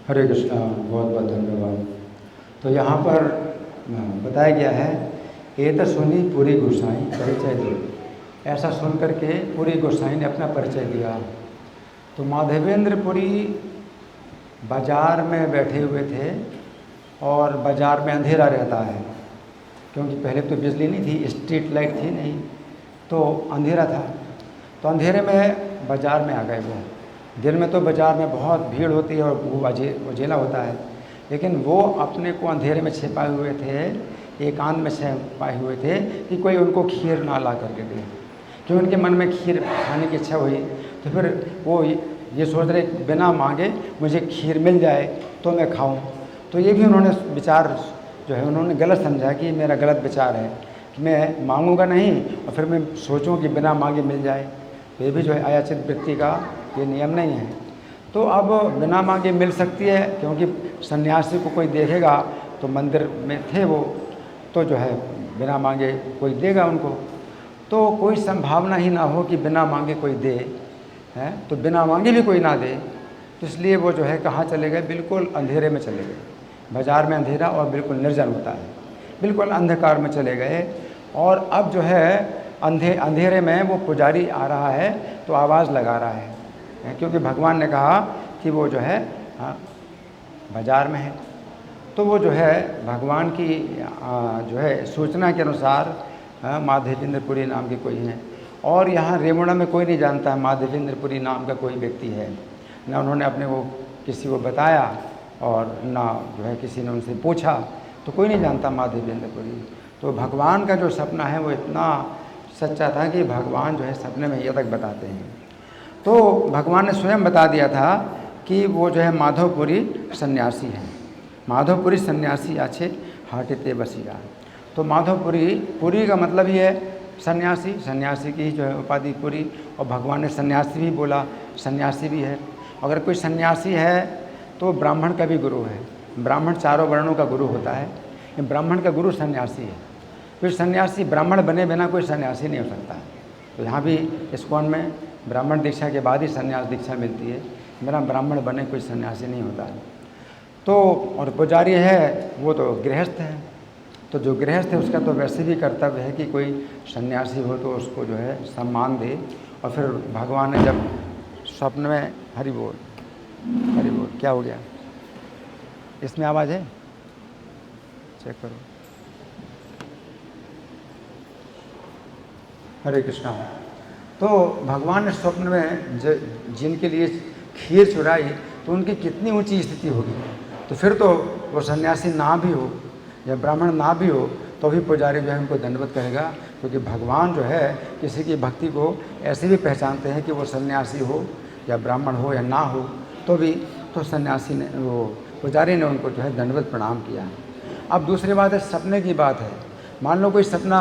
हरे कृष्णा, बहुत बहुत धन्यवाद। तो यहाँ पर बताया गया है, ये तो सुनी पूरी गोसाई परिचय दो। ऐसा सुन करके पूरी गोसाई ने अपना परिचय दिया। तो माधवेंद्र पुरी बाज़ार में बैठे हुए थे और बाज़ार में अंधेरा रहता है, क्योंकि पहले तो बिजली नहीं थी, स्ट्रीट लाइट थी नहीं, तो अंधेरा था। तो अंधेरे में बाज़ार में आ गए वो। दिन में तो बाज़ार में बहुत भीड़ होती है और वो उजेला होता है, लेकिन वो अपने को अंधेरे में छिपाए हुए थे, एकांत में छिपाए हुए थे कि कोई उनको खीर ना ला करके दे। क्यों उनके मन में खीर खाने की इच्छा हुई, तो फिर वो ये सोच रहे बिना मांगे मुझे खीर मिल जाए तो मैं खाऊं। तो ये भी उन्होंने विचार जो है उन्होंने गलत समझा कि मेरा गलत विचार है कि मैं मांगूंगा नहीं और फिर मैं सोचूं कि बिना मांगे मिल जाए। तो ये भी जो है अयाचित वृत्ति का ये नियम नहीं है। तो अब बिना मांगे मिल सकती है, क्योंकि सन्यासी को कोई देखेगा तो मंदिर में थे वो, तो जो है बिना मांगे कोई देगा उनको। तो कोई संभावना ही ना हो कि बिना मांगे कोई दे है, तो बिना मांगे भी कोई ना दे। तो इसलिए वो जो है कहाँ चले गए, बिल्कुल अंधेरे में चले गए। बाज़ार में अंधेरा और बिल्कुल निर्जन होता है, बिल्कुल अंधकार में चले गए। और अब जो है अंधेरे में वो पुजारी आ रहा है तो आवाज़ लगा रहा है, क्योंकि भगवान ने कहा कि वो जो है बाज़ार में है। तो वो जो है भगवान की जो है सूचना के अनुसार माधवेंद्र पुरी नाम के कोई हैं, और यहाँ रेमुणा में कोई नहीं जानता है माधवेंद्र पुरी नाम का कोई व्यक्ति है। ना उन्होंने अपने को किसी को बताया और ना जो है किसी ने उनसे पूछा, तो कोई नहीं जानता माधवेंद्र पुरी। तो भगवान का जो सपना है वो इतना सच्चा था कि भगवान जो है सपने में ये तक बताते हैं। तो भगवान ने स्वयं बता दिया था कि वो जो है माधवपुरी सन्यासी है। माधवपुरी सन्यासी आछे हाटिते बसिया। तो माधवपुरी, पुरी का मतलब ही है सन्यासी, सन्यासी की जो है उपाधि पुरी। और भगवान ने सन्यासी भी बोला, सन्यासी भी है। अगर कोई सन्यासी है तो ब्राह्मण का भी गुरु है। ब्राह्मण चारों वर्णों का गुरु होता है, ब्राह्मण का गुरु सन्यासी है। फिर सन्यासी ब्राह्मण बने बिना कोई सन्यासी नहीं हो सकता। तो यहाँ भी इस्कॉन में ब्राह्मण दीक्षा के बाद ही सन्यास दीक्षा मिलती है, बिना ब्राह्मण बने कोई सन्यासी नहीं होता है। तो और पुजारी है वो तो गृहस्थ है। तो जो गृहस्थ है उसका तो वैसे भी कर्तव्य है कि कोई सन्यासी हो तो उसको जो है सम्मान दे। और फिर भगवान ने जब स्वप्न में, हरि बोल हरि बोल, क्या हो गया इसमें आवाज़ है, चेक करो। हरे कृष्णा। तो भगवान ने स्वप्न में जिनके लिए खीर चुराई तो उनकी कितनी ऊंची स्थिति होगी। तो फिर तो वो सन्यासी ना भी हो या ब्राह्मण ना भी हो तो भी पुजारी जो है उनको दंडवत करेगा, क्योंकि भगवान जो है किसी की भक्ति को ऐसे भी पहचानते हैं कि वो सन्यासी हो या ब्राह्मण हो या ना हो तो भी, तो सन्यासी ने, वो पुजारी ने उनको जो है दंडवत प्रणाम किया। अब दूसरी बात है, सपने की बात है। मान लो कोई सपना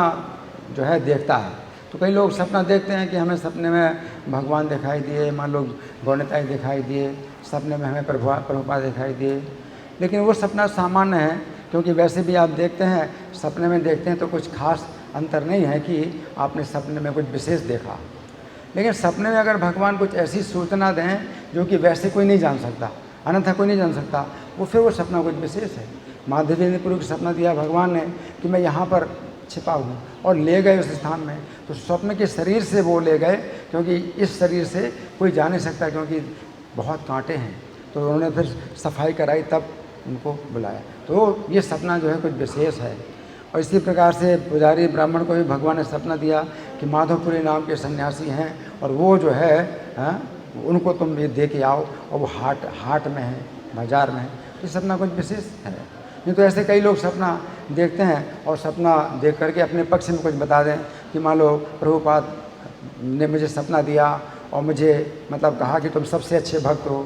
जो है देखता है, तो कई लोग सपना देखते हैं कि हमें सपने में भगवान दिखाई दिए, मान लो गौणताई दिखाई दिए, सपने में हमें प्रभुपाद दिखाई दिए। लेकिन वो सपना सामान्य है, क्योंकि वैसे भी आप देखते हैं सपने में देखते हैं तो कुछ खास अंतर नहीं है कि आपने सपने में कुछ विशेष देखा। लेकिन सपने में अगर भगवान कुछ ऐसी सूचना दें जो कि वैसे कोई नहीं जान सकता, अन्यथा कोई नहीं जान सकता, वो फिर वो सपना कुछ विशेष है। माधवेंद्र पुरी को सपना दिया भगवान ने कि मैं यहाँ पर छिपा हूँ, और ले गए उस स्थान में। तो स्वप्न के शरीर से वो ले गए, क्योंकि इस शरीर से कोई जा नहीं सकता, क्योंकि बहुत कांटे हैं। तो उन्होंने फिर सफाई कराई तब उनको बुलाया। तो ये सपना जो है कुछ विशेष है। और इसी प्रकार से पुजारी ब्राह्मण को भी भगवान ने सपना दिया कि माधवपुरी नाम के सन्यासी हैं और वो जो है उनको तुम ये दे के आओ, और वो हाट में है, बाज़ार में है। तो सपना कुछ विशेष है। नहीं तो ऐसे कई लोग सपना देखते हैं और सपना देख करके अपने पक्ष में कुछ बता दें कि मान लो प्रभुपाद ने मुझे सपना दिया और मुझे मतलब कहा कि तुम सबसे अच्छे भक्त हो।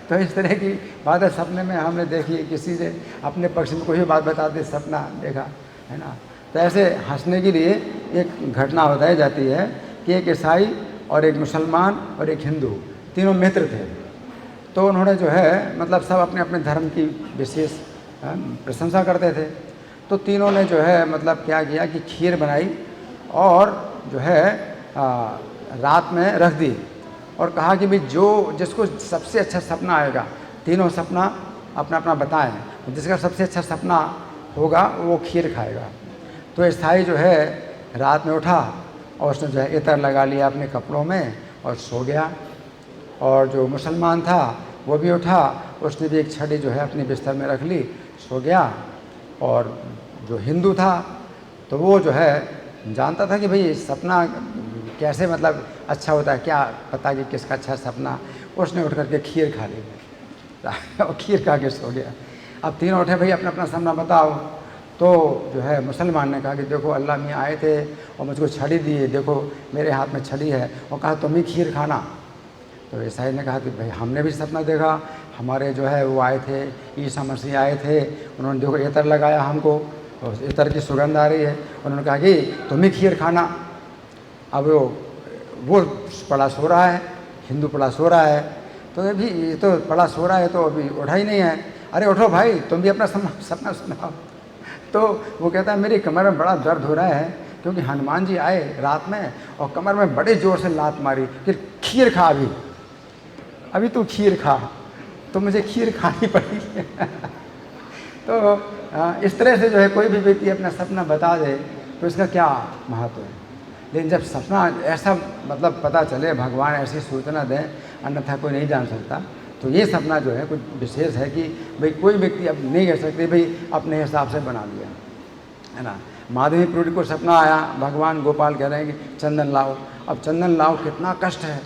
तो इस तरह की बात है सपने में हमने देखी, किसी से अपने पक्ष में कोई भी बात बता दे, सपना देखा है ना। तो ऐसे हंसने के लिए एक घटना बताई जाती है कि एक ईसाई और एक मुसलमान और एक हिंदू, तीनों मित्र थे। तो उन्होंने जो है मतलब सब अपने अपने धर्म की विशेष प्रशंसा करते थे। तो तीनों ने जो है मतलब क्या किया कि खीर बनाई और जो है रात में रख दी, और कहा कि भाई जो जिसको सबसे अच्छा सपना आएगा तीनों सपना अपना अपना बताएं, जिसका सबसे अच्छा सपना होगा वो खीर खाएगा। तो ईसाई जो है रात में उठा और उसने जो है इत्र लगा लिया अपने कपड़ों में और सो गया। और जो मुसलमान था वो भी उठा, उसने भी एक छड़ी जो है अपने बिस्तर में रख ली, सो गया। और जो हिंदू था तो वो जो है जानता था कि भाई सपना कैसे मतलब अच्छा होता है, क्या पता कि किसका अच्छा सपना, उसने उठ करके खीर खा ली और खीर खा के सो गया। अब तीनों उठे, भाई अपना अपना सपना बताओ। तो जो है मुसलमान ने कहा कि देखो अल्लाह मियाँ आए थे और मुझको छड़ी दी, देखो मेरे हाथ में छड़ी है, और कहा तुम ही खीर खाना। तो ईसाई ने कहा कि भाई हमने भी सपना देखा, हमारे जो है वो आए थे, ईसा मसीह आए थे, उन्होंने देखो इत्र लगाया हमको और इत्र की सुगंध आ रही है, उन्होंने कहा कि तुम ही खीर खाना। अब वो पड़ा सो रहा है, हिंदू पड़ा सो रहा है, तो अभी ये तो पड़ा सो रहा है तो अभी उठा ही नहीं है। अरे उठो भाई, तुम भी अपना सपना सुनाओ। तो वो कहता है मेरी कमर में बड़ा दर्द हो रहा है क्योंकि हनुमान जी आए रात में और कमर में बड़े ज़ोर से लात मारी, फिर खीर खा, अभी तू खीर खा, तो मुझे खीर खानी पड़ी। तो इस तरह से जो है कोई भी व्यक्ति अपना सपना बता दे तो इसका क्या महत्व है। लेकिन जब सपना ऐसा मतलब पता चले, भगवान ऐसी सूचना दें, अन्यथा कोई नहीं जान सकता, तो ये सपना जो है कुछ विशेष है कि भाई कोई व्यक्ति अब नहीं कह सकते भाई अपने हिसाब से बना लिया, है ना। माधवी पुरी को सपना आया, भगवान गोपाल कह रहे हैं कि चंदन लाओ। अब चंदन लाओ कितना कष्ट है,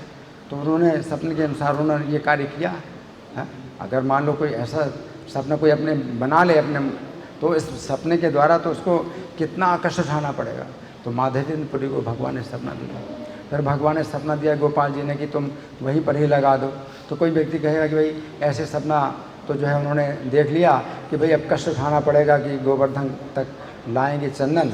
तो उन्होंने सपने के अनुसार उन्होंने ये कार्य किया है। अगर मान लो कोई ऐसा सपना कोई अपने बना ले अपने, तो इस सपने के द्वारा तो उसको कितना कष्ट उठाना पड़ेगा। तो माधवेंद्रपुरी को भगवान ने सपना दिया, फिर भगवान ने सपना दिया गोपाल जी ने कि तुम वहीं पर ही लगा दो। तो कोई व्यक्ति कहेगा कि भाई ऐसे सपना तो जो है उन्होंने देख लिया कि भाई अब कष्ट उठाना पड़ेगा कि गोवर्धन तक लाएंगे चंदन,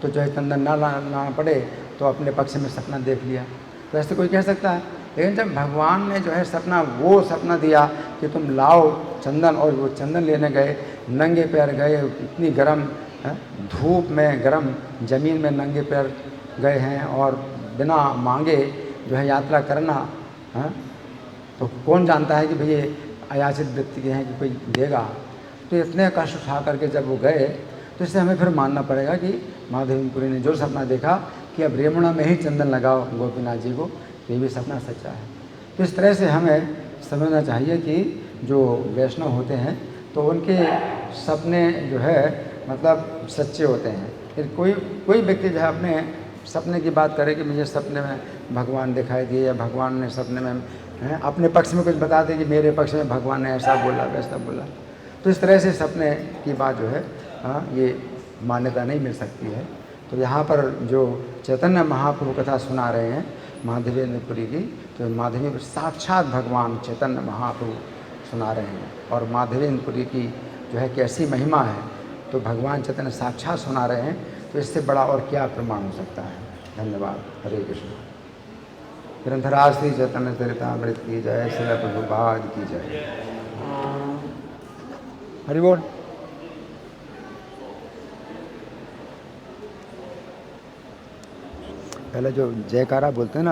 तो जो है चंदन ना लाना पड़े, तो अपने पक्ष में सपना देख लिया। तो ऐसे कोई कह सकता है। लेकिन जब भगवान ने जो है सपना वो सपना दिया कि तुम लाओ चंदन, और वो चंदन लेने गए, नंगे पैर गए, इतनी गर्म धूप में, गर्म ज़मीन में नंगे पैर गए हैं और बिना मांगे जो है यात्रा करना, तो कौन जानता है कि भाई ये अयाचित व्यक्ति के हैं कि कोई देगा। तो इतने कष्ट उठा करके जब वो गए, तो इससे हमें फिर मानना पड़ेगा कि माधवेंद्रपुरी ने जो सपना देखा कि अब रेमुणा में ही चंदन लगाओ गोपीनाथ जी को, ये भी सपना सच्चा है। तो इस तरह से हमें समझना चाहिए कि जो वैष्णव होते हैं तो उनके सपने जो है मतलब सच्चे होते हैं। फिर कोई व्यक्ति जो है अपने सपने की बात करे कि मुझे सपने में भगवान दिखाई दिए, या भगवान ने सपने में अपने पक्ष में कुछ बता दे कि मेरे पक्ष में भगवान ने ऐसा बोला वैसा बोला, तो इस तरह से सपने की बात जो है ये मान्यता नहीं मिल सकती है। तो यहाँ पर जो चैतन्य महाप्रभु कथा सुना रहे हैं माधवेंद्रपुरी की, तो माधवी साक्षात भगवान चैतन्य महाप्रभु सुना रहे हैं, और माधवेंद्रपुरी की जो है कैसी महिमा है, तो भगवान चैतन्य साक्षात सुना रहे हैं, तो इससे बड़ा और क्या प्रमाण हो सकता है। धन्यवाद। हरे कृष्ण। ग्रंथराज श्री चैतन्य चरितामृत की जय, श्री प्रभुपाद की जय। हरि बोल। पहले जो जयकारा बोलते हैं ना,